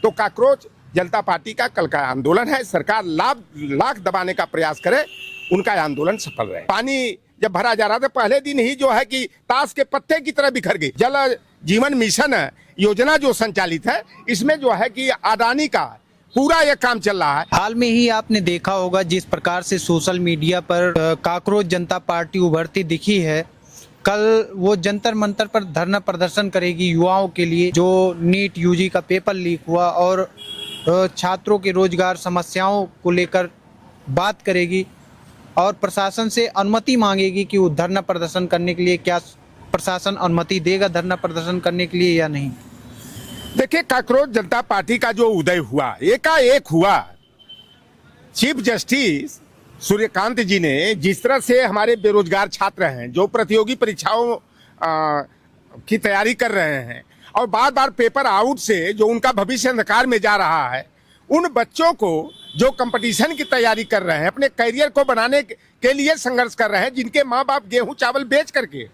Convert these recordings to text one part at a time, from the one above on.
तो काकरोच जनता पार्टी का कल का आंदोलन है। सरकार लाख दबाने का प्रयास करे, उनका आंदोलन सफल रहे। पानी जब भरा जा रहा था पहले दिन ही जो है कि ताश के पत्ते की तरह बिखर गई। जल जीवन मिशन योजना जो संचालित है, इसमें जो है कि अडानी का पूरा ये काम चल रहा है। हाल में ही आपने देखा होगा जिस प्रकार से सोशल मीडिया पर काकरोच जनता पार्टी उभरती दिखी है। कल वो जंतर मंतर पर धरना प्रदर्शन करेगी युवाओं के लिए, जो नीट यूजी का पेपर लीक हुआ और छात्रों के रोजगार समस्याओं को लेकर बात करेगी और प्रशासन से अनुमति मांगेगी कि वो धरना प्रदर्शन करने के लिए क्या प्रशासन अनुमति देगा धरना प्रदर्शन करने के लिए या नहीं। देखिए, काकरोच जनता पार्टी का जो उदय हुआ, एकाएक हुआ। चीफ जस्टिस सूर्यकांत जी ने जिस तरह से हमारे बेरोजगार छात्र हैं जो प्रतियोगी परीक्षाओं की तैयारी कर रहे हैं और बार बार पेपर आउट से जो उनका भविष्य अंधकार में जा रहा है, उन बच्चों को जो कंपटीशन की तैयारी कर रहे हैं, अपने करियर को बनाने के लिए संघर्ष कर रहे हैं, जिनके माँ बाप गेहूं चावल बेच करके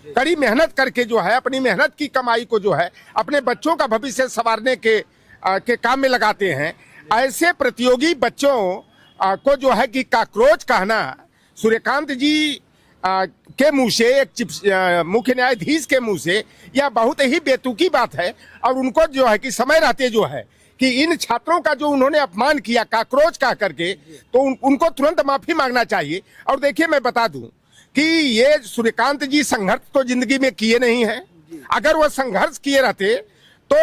कड़ी मेहनत करके जो है अपनी मेहनत की कमाई को जो है अपने बच्चों का भविष्य संवारने के काम में लगाते हैं, ऐसे प्रतियोगी बच्चों को जो है कि काकरोच कहना सूर्यकांत जी के मुंह से, एक मुख्य न्यायाधीश के मुंह से, यह बहुत ही बेतुकी बात है। और उनको जो है कि समय रहते जो है कि इन छात्रों का जो उन्होंने अपमान किया काकरोच कह करके, तो उनको तुरंत माफी मांगना चाहिए। और देखिए, मैं बता दूं कि ये सूर्यकांत जी संघर्ष तो जिंदगी में किए नहीं है। अगर वो संघर्ष किए रहते तो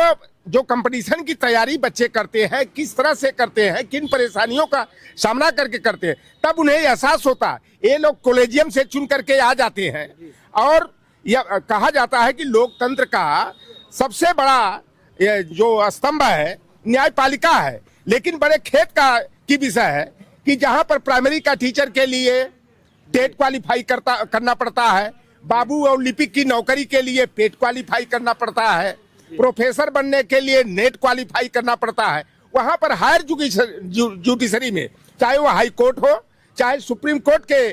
जो कंपटीशन की तैयारी बच्चे करते हैं, किस तरह से करते हैं, किन परेशानियों का सामना करके करते हैं, तब उन्हें एहसास होता। ये लोग कॉलेजियम से चुन करके आ जाते हैं और यह कहा जाता है कि लोकतंत्र का सबसे बड़ा जो स्तंभ है न्यायपालिका है। लेकिन बड़े खेत की विषय है कि जहां पर प्राइमरी का टीचर के लिए टेट क्वालिफाई करना पड़ता है, बाबू और लिपिक की नौकरी के लिए पेट क्वालिफाई करना पड़ता है, प्रोफेसर बनने के लिए नेट क्वालिफाई करना पड़ता है। वहां पर हायर जुडिशरी में चाहे वो हाई कोर्ट हो चाहे सुप्रीम कोर्ट के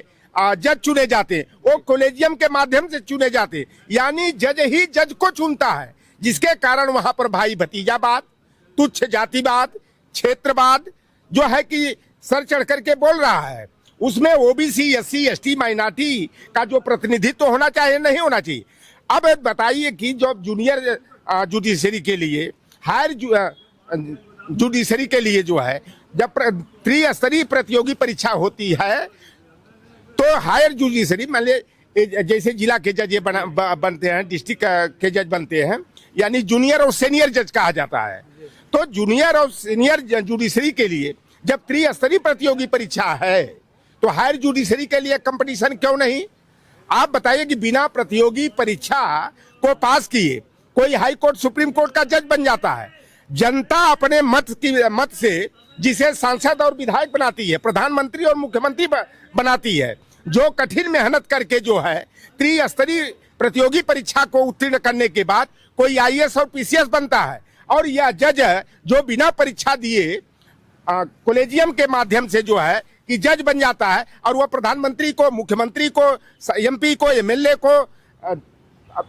जज चुने जाते हैं, वो कॉलेजियम के माध्यम से चुने जाते, यानी जज ही जज को चुनता है, जिसके कारण वहां पर भाई भतीजावाद, तुच्छ जातिवाद, क्षेत्रवाद जो है कि सर चढ़ करके बोल रहा है। उसमें ओबीसी, एससी, एसटी, माइनॉरिटी का जो प्रतिनिधित्व होना चाहिए नहीं होना चाहिए। अब बताइए कि जो जूनियर जुडिशरी के लिए, हायर जुडिशरी के लिए जो है जब त्रिस्तरीय प्रतियोगी परीक्षा होती है तो हायर जुडिशरी मान लीजिए जैसे जिला के जज बनते हैं, डिस्ट्रिक्ट के जज बनते हैं, यानी जूनियर और सीनियर जज कहा जाता है। तो जूनियर और सीनियर जुडिशरी के लिए जब त्रिस्तरीय प्रतियोगी परीक्षा है तो हायर जुडिशरी के लिए कंपटीशन क्यों नहीं? आप बताइए कि बिना प्रतियोगी परीक्षा को पास किए कोई हाई कोर्ट सुप्रीम कोर्ट का जज बन जाता है। जनता अपने मत से जिसे सांसद और विधायक बनाती है, प्रधानमंत्री और मुख्यमंत्री बनाती है, जो कठिन मेहनत करके जो है त्रिस्तरीय प्रतियोगी परीक्षा को उत्तीर्ण करने के बाद कोई आईएएस और पीसीएस बनता है। और यह जज जो बिना परीक्षा दिए कॉलेजियम के माध्यम से जो है कि जज बन जाता है और वह प्रधानमंत्री को, मुख्यमंत्री को, एमपी को, एमएलए को,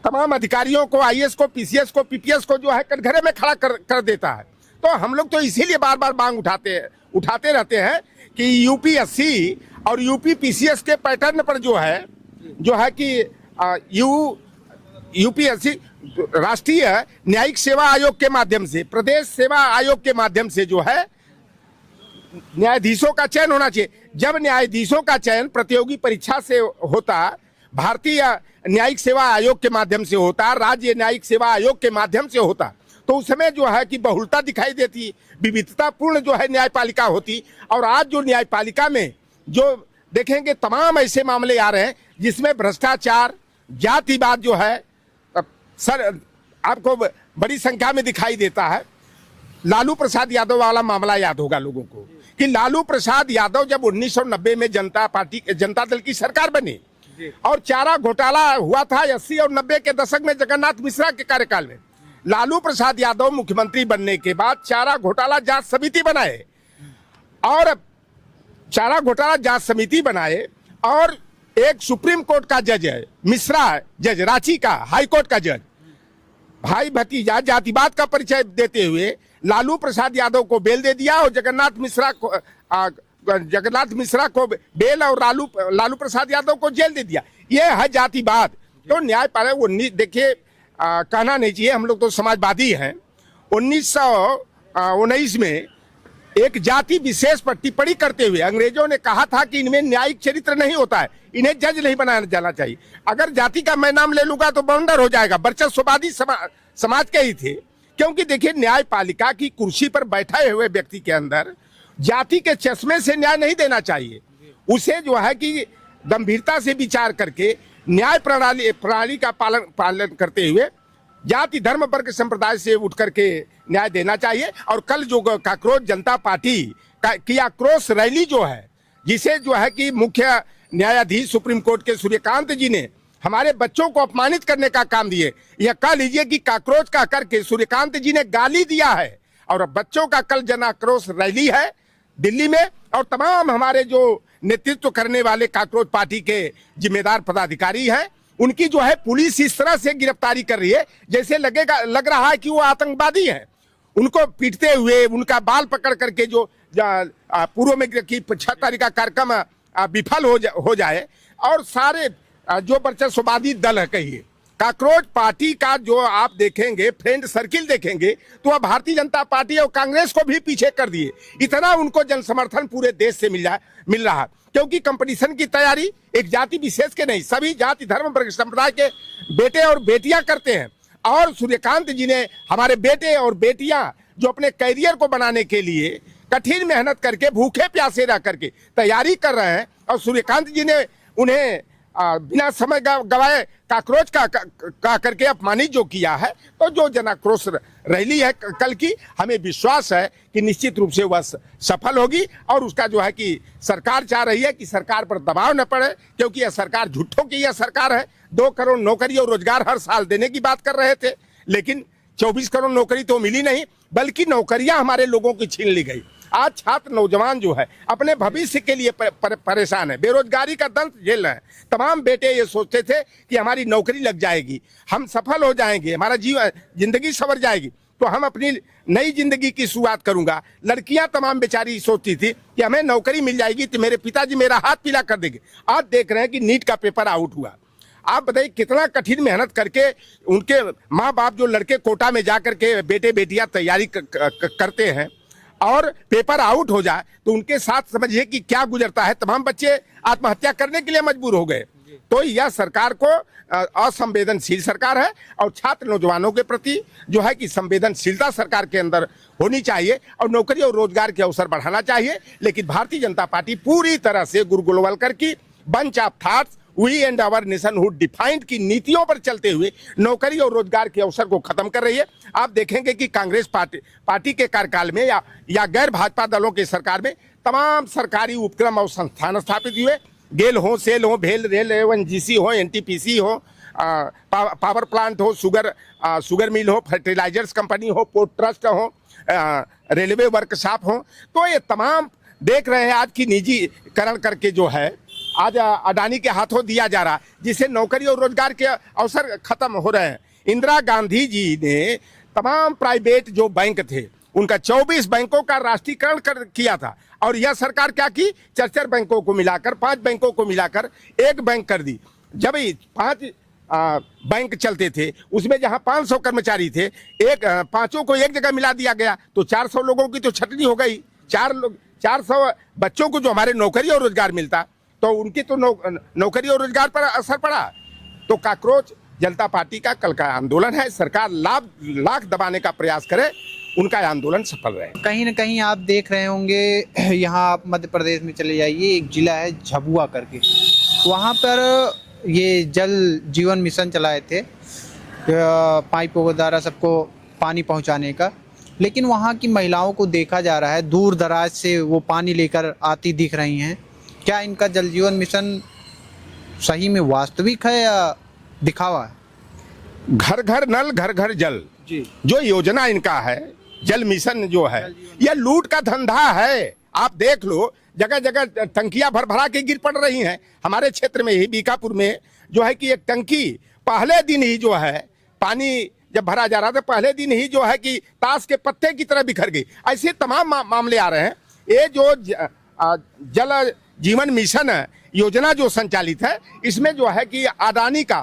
तमाम अधिकारियों को, आईएएस को, पीसीएस को, पीपीएस को जो है कटघरे में खड़ा कर देता है। तो हम लोग तो इसीलिए बार बार मांग उठाते रहते हैं कि यूपीएससी और यूपी पीसीएस के पैटर्न पर जो है कि यूपीएससी राष्ट्रीय न्यायिक सेवा आयोग के माध्यम से, प्रदेश सेवा आयोग के माध्यम से जो है न्यायाधीशों का चयन होना चाहिए। जब न्यायाधीशों का चयन प्रतियोगी परीक्षा से होता, भारतीय न्यायिक सेवा आयोग के माध्यम से होता, राज्य न्यायिक सेवा आयोग के माध्यम से होता, तो उस समय जो है कि बहुलता दिखाई देती, विविधतापूर्ण जो है न्यायपालिका होती। और आज जो न्यायपालिका में जो देखेंगे तमाम ऐसे मामले आ रहे हैं जिसमें भ्रष्टाचार, जातिवाद जो है सर आपको बड़ी संख्या में दिखाई देता है। लालू प्रसाद यादव वाला मामला याद होगा लोगों को कि लालू प्रसाद यादव जब 1990 में जनता दल की सरकार बनी और चारा घोटाला हुआ था 80 और 90 के दशक में जगन्नाथ मिश्रा के कार्यकाल में, लालू प्रसाद यादव मुख्यमंत्री बनने के बाद चारा घोटाला जांच समिति बनाए और चारा घोटाला जांच समिति बनाए और एक सुप्रीम कोर्ट का जज है मिश्रा, जज रांची का हाई कोर्ट का जज, भाई भतीजा जातिवाद का परिचय देते हुए लालू प्रसाद यादव को बेल दे दिया और जगन्नाथ मिश्रा को बेल और लालू प्रसाद यादव को जेल दे दिया। ये है जातिवाद। तो न्यायपालिका वो देखिए कहना नहीं चाहिए, हम लोग तो समाजवादी हैं। 1919 में एक जाति विशेष पर टिप्पणी करते हुए अंग्रेजों ने कहा था कि इनमें न्यायिक चरित्र नहीं होता है, इन्हें जज नहीं बनाया जाना चाहिए। अगर जाति का मैं नाम ले लूंगा तो बवंडर हो जाएगा। वर्चस्ववादी समाज के ही थे, क्योंकि देखिए न्यायपालिका की कुर्सी पर बैठे हुए व्यक्ति के अंदर जाति के चश्मे से न्याय नहीं देना चाहिए। उसे जो है कि गंभीरता से विचार करके न्याय प्रणाली का पालन करते हुए जाति धर्म वर्ग संप्रदाय से उठ करके न्याय देना चाहिए। और कल जो काकरोच जनता पार्टी की आक्रोश रैली जो है, जिसे जो है कि मुख्य न्यायाधीश सुप्रीम कोर्ट के सूर्यकांत जी ने हमारे बच्चों को अपमानित करने का काम दिए। यह कह लीजिए कि काकरोच का करके सूर्यकांत जी ने गाली दिया है। और बच्चों का कल जन आक्रोश रैली है दिल्ली में, और तमाम हमारे जो नेतृत्व करने वाले काकरोच पार्टी के जिम्मेदार पदाधिकारी हैं, उनकी जो है पुलिस इस तरह से गिरफ्तारी कर रही है जैसे लग रहा है कि वो आतंकवादी हैं। उनको पीटते हुए उनका बाल पकड़ करके जो पूर्व में की 6 तारीख का कार्यक्रम विफल हो जाए। और सारे जो वर्चस्ववादी दल है, कहिए काकरोच पार्टी का जो आप देखेंगे फ्रेंड सर्किल देखेंगे तो वह भारतीय जनता पार्टी और कांग्रेस को भी पीछे कर दिए। इतना उनको जन समर्थन पूरे देश से मिल रहा है, क्योंकि कंपटीशन की तैयारी एक जाति विशेष के नहीं, सभी जाति धर्म वर्ग संप्रदाय के बेटे और बेटियां करते हैं। और सूर्यकांत जी ने हमारे बेटे और बेटियां जो अपने कैरियर को बनाने के लिए कठिन मेहनत करके भूखे प्यासे रह करके तैयारी कर रहे हैं, और सूर्यकांत जी ने उन्हें बिना समय गवाए काकरोच का करके अपमानित जो किया है। तो जो जनाक्रोश रैली है कल की, हमें विश्वास है कि निश्चित रूप से वह सफल होगी। और उसका जो है कि सरकार चाह रही है कि सरकार पर दबाव न पड़े, क्योंकि यह सरकार झूठों की यह सरकार है। 2 करोड़ नौकरी और रोजगार हर साल देने की बात कर रहे थे, लेकिन 24 करोड़ नौकरी तो मिली नहीं, बल्कि नौकरियां हमारे लोगों की छीन ली गई। आज छात्र नौजवान जो है अपने भविष्य के लिए परेशान है, बेरोजगारी का दंश झेल रहे हैं। तमाम बेटे ये सोचते थे कि हमारी नौकरी लग जाएगी, हम सफल हो जाएंगे, हमारा जिंदगी संवर जाएगी, तो हम अपनी नई जिंदगी की शुरुआत करूंगा। लड़कियां तमाम बेचारी सोचती थी कि हमें नौकरी मिल जाएगी तो मेरे पिताजी मेरा हाथ पीला कर देंगे। आज देख रहे हैं कि नीट का पेपर आउट हुआ। आप बताइए कितना कठिन मेहनत करके उनके माँ बाप जो लड़के कोटा में जा करके बेटे बेटियां तैयारी करते हैं, और पेपर आउट हो जाए तो उनके साथ समझिए कि क्या गुजरता है। तमाम बच्चे आत्महत्या करने के लिए मजबूर हो गए। तो यह सरकार को असंवेदनशील सरकार है, और छात्र नौजवानों के प्रति जो है कि संवेदनशीलता सरकार के अंदर होनी चाहिए, और नौकरी और रोजगार के अवसर बढ़ाना चाहिए। लेकिन भारतीय जनता पार्टी पूरी तरह से गुरु गोलवलकर की bunch of thoughts we and our nationhood defined की नीतियों पर चलते हुए नौकरी और रोजगार के अवसर को खत्म कर रही है। आप देखेंगे कि कांग्रेस पार्टी के कार्यकाल में या गैर भाजपा दलों की सरकार में तमाम सरकारी उपक्रम और संस्थान स्थापित हुए। गेल हो, सेल हो, भेल, रेल, एनजीसी हो, एनटीपीसी हो, पावर प्लांट हो, शुगर मिल हो, फर्टिलाइजर्स कंपनी हो, पोर्ट ट्रस्ट हो, रेलवे वर्कशॉप हो। तो ये तमाम देख रहे हैं आज की निजीकरण करके जो है आज अडानी के हाथों दिया जा रहा, जिससे नौकरी और रोजगार के अवसर खत्म हो रहे हैं। इंदिरा गांधी जी ने तमाम प्राइवेट जो बैंक थे उनका 24 बैंकों का राष्ट्रीयकरण किया था, और यह सरकार क्या की, 4 बैंकों को मिलाकर 5 बैंकों को मिलाकर एक बैंक कर दी। जब 5 बैंक चलते थे उसमें जहां 500 कर्मचारी थे, पांचों को एक जगह मिला दिया गया तो 400 लोगों की तो छटनी हो गई। 400 बच्चों को जो हमारे नौकरी और रोजगार मिलता तो उनकी तो नौकरी और रोजगार पर असर पड़ा। तो काकरोच जनता पार्टी का कल का आंदोलन है, सरकार लाख दबाने का प्रयास करे, उनका आंदोलन सफल रहे। कहीं ना कहीं आप देख रहे होंगे, यहाँ आप मध्य प्रदेश में चले जाइए, एक जिला है झाबुआ करके, वहाँ पर ये जल जीवन मिशन चलाए थे पाइपों के द्वारा सबको पानी पहुँचाने का। लेकिन वहाँ की महिलाओं को देखा जा रहा है दूर दराज से वो पानी लेकर आती दिख रही हैं। क्या इनका जल जीवन मिशन सही में वास्तविक है या दिखावा है? घर घर नल घर घर जल जी, जो योजना इनका है, जल मिशन जो है, यह लूट का धंधा है। आप देख लो, जगह जगह टंकियां भर भरा के गिर पड़ रही हैं। हमारे क्षेत्र में ही बीकापुर में जो है कि एक टंकी पहले दिन ही जो है पानी जब भरा जा रहा था पहले दिन ही जो है कि ताश के पत्ते की तरह बिखर गई। ऐसे तमाम मामले आ रहे हैं। ये जो जल जीवन मिशन योजना जो संचालित है, इसमें जो है कि अडानी का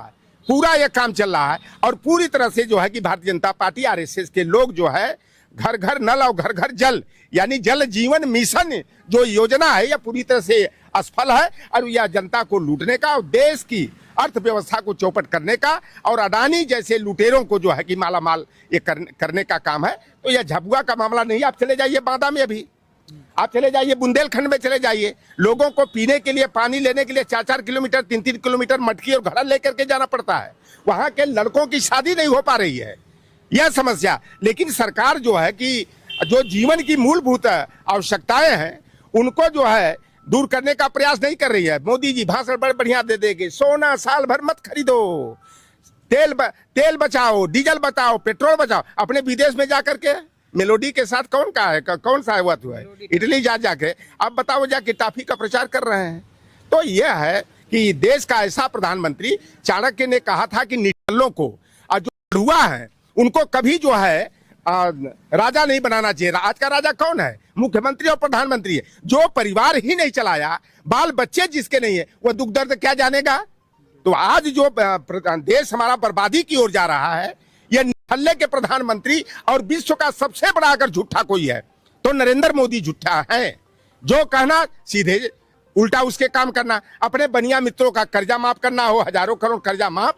पूरा यह काम चल रहा है और पूरी तरह से जो है कि भारतीय जनता पार्टी आरएसएस के लोग जो है घर घर नल और घर घर जल यानी जल जीवन मिशन जो योजना है यह पूरी तरह से असफल है और यह जनता को लूटने का और देश की अर्थव्यवस्था को चौपट करने का और अडानी जैसे लुटेरों को जो है कि माला माल ये करने का काम है। तो यह झबुआ का मामला नहीं। आप चले जाइए बांदा में, अभी आप चले जाइए बुंदेलखंड में, चले जाइए, लोगों को पीने के लिए पानी लेने के लिए 4-4 किलोमीटर 3-3 किलोमीटर मटकी और घड़ा लेकर के जाना पड़ता है। वहां के लड़कों की शादी नहीं हो पा रही है, यह समस्या। लेकिन सरकार जो है कि जो जीवन की मूलभूत आवश्यकताएं हैं उनको जो है दूर करने का प्रयास नहीं कर रही है। मोदी जी भाषण बड़े बढ़िया दे देंगे, सोना साल भर मत खरीदो, तेल बचाओ, डीजल बचाओ, पेट्रोल बचाओ। अपने विदेश में जाकर के मेलोडी के साथ कौन सा हुआ है, इटली जाके अब बताओ जाके टॉफी का प्रचार कर रहे हैं। तो यह है कि देश का ऐसा प्रधानमंत्री, चाणक्य ने कहा था कि निडल्लों को और जो हुआ है उनको कभी जो है राजा नहीं बनाना चाहिए। आज का राजा कौन है? मुख्यमंत्री और प्रधानमंत्री है। जो परिवार ही नहीं चलाया, बाल बच्चे जिसके नहीं है, वह दुख दर्द क्या जानेगा। तो आज जो देश हमारा बर्बादी की ओर जा रहा है, यह निठल्ले के प्रधानमंत्री और विश्व का सबसे बड़ा अगर झूठा कोई है तो नरेंद्र मोदी झूठा है। जो कहना सीधे उल्टा उसके काम करना। अपने बनिया मित्रों का कर्जा माफ करना हो, हजारों करोड़ कर्जा माफ,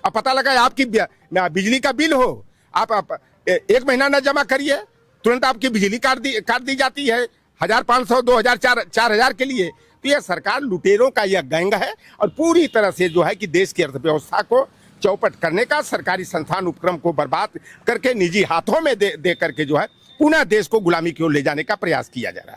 अब पता लगा आपकी बिजली का बिल हो, आप 1 महीना न जमा करिए, तुरंत आपकी बिजली काट दी जाती है 1500, 2000, 4000 के लिए। तो यह सरकार लुटेरों का यह गैंग है और पूरी तरह से जो है कि देश की अर्थव्यवस्था को चौपट करने का, सरकारी संस्थान उपक्रम को बर्बाद करके निजी हाथों में दे करके जो है पुनः देश को गुलामी की ओर ले जाने का प्रयास किया जा रहा है।